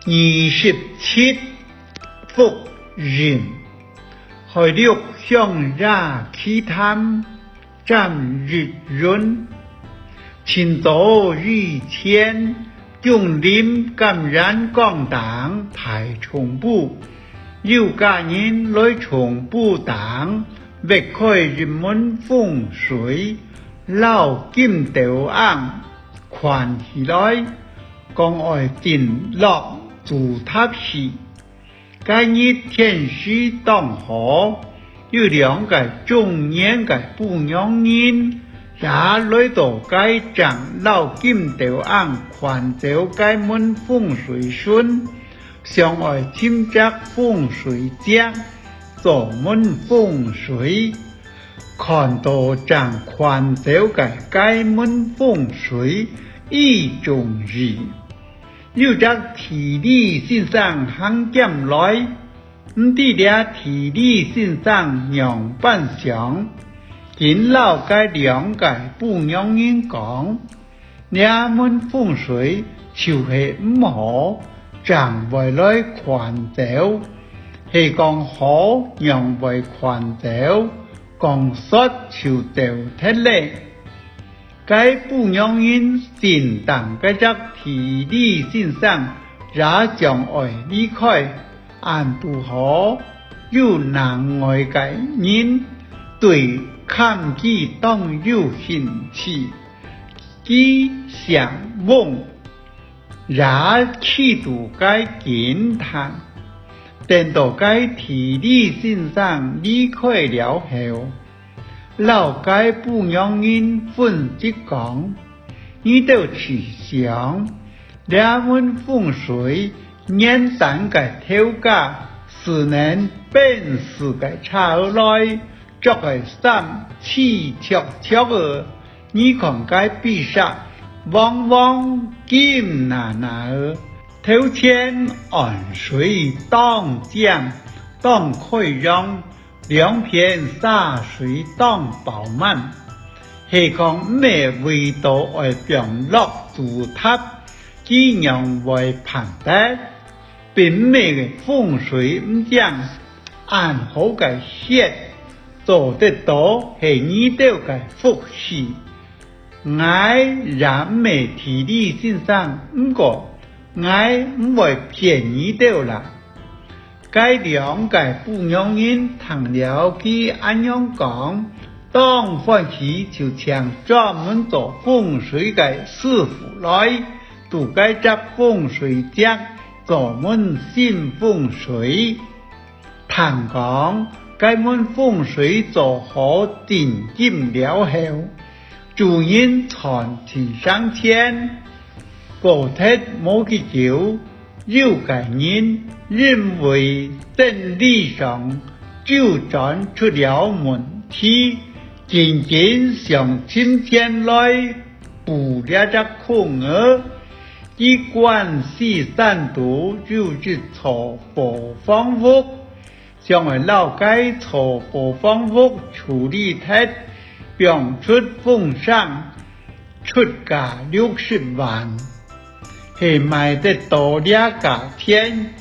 27福人，海陸向ra khí tham trăm日潤，前途日前，重點感染降檔排重部，有家人來重部檔，別開人們風水，老金斗昂款起來，講愛定落主塔時，該日天時當好，有兩個中年嘅不良人，也來到該長老金斗昂款走該門風水順，相愛添着風水將，做門風水，看到長款走嘅該門風水一種日。有隻體力先生行劍來，唔知了體力先生樣扮相，見老該兩個不良人講，兩門風水就是唔好，長為來款走，係講好讓為款走，講實就走脫咧。該不良人先當該隻體力先生也將愛離開，按不好有難愛嘅人對看佢當有興趣，佢想望也企圖該見他，等到該體力先生離開了後，老該不良人分析講，你都去想，兩門風水年單嘅條價，是能本事嘅差來，作個三七巧巧你看該比煞，往往金拿頭前按水當將，當可以讓兩片灑水當飽滿，係講咩味道愛變落主塔，只讓為盤帶，並咩嘅風水唔講，按好嘅設，做得到係你哋嘅福氣。我也未體力先生唔過，我唔會騙你哋啦。該兩個不良人聽了佢安樣講，當歡喜就請專門做風水嘅師傅來，都該執風水將，做門新風水。聽講該門風水做好定金了後，主人傳提上天，過鐵冇幾久，有個人認為真理上就轉出了問題，僅僅向今天來補了隻空兒，一關係三度就是錯佛方屋，將來老該錯佛方屋處理hết，表出風上出價60萬，係賣得多兩個天，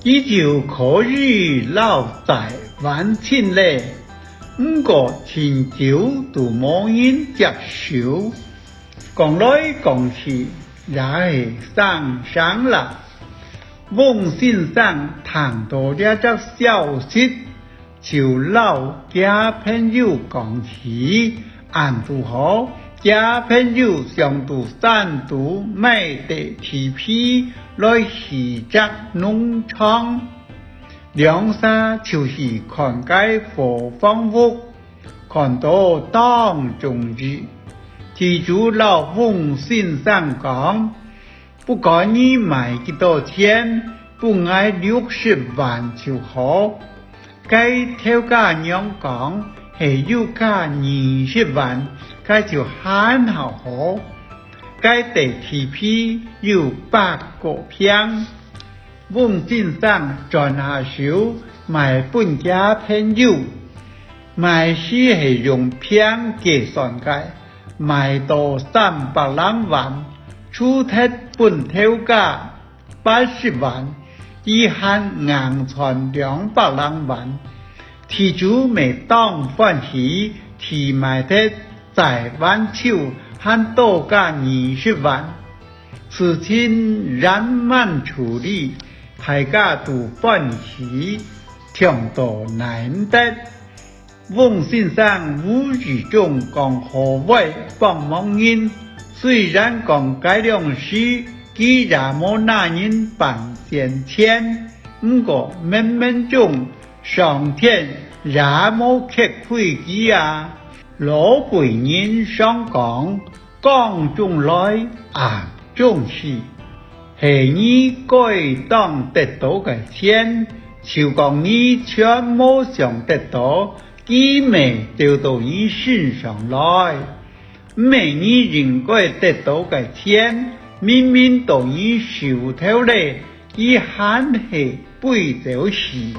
依就可以撈大萬錢咧。唔過前朝都冇人接受，講來講去也係上啦。翁先生聽到了隻消息，就撈家朋友講起，按都好，家朋友想到山度買地地皮來起隻農場，兩沙就是看該佛方屋，看到當中日，記住老翁先生講，不管你買幾多錢，不愛60萬就好。該條價樣講，係要價20萬，該就很好。該地地皮有8個平，翁先生轉下手買本家朋友，買是係用平計算嘅，買到300萬，出鐵本條價80万，以限硬传200万。天主未当欢喜，提埋的在万手和多加20万。事情圆满处理，大家都欢喜，强度难得。翁先生无意中讲何谓帮忙人，虽然讲这两事，既然没那人办先前，不过冥冥中上天也没缺亏己啊。老贵人上讲中来暗中事，係你該當得到嘅錢，就講你全冇想得到，佢未掉到你身上來。唔係你應該得到嘅錢，明明到你手頭咧，佢還係背走時。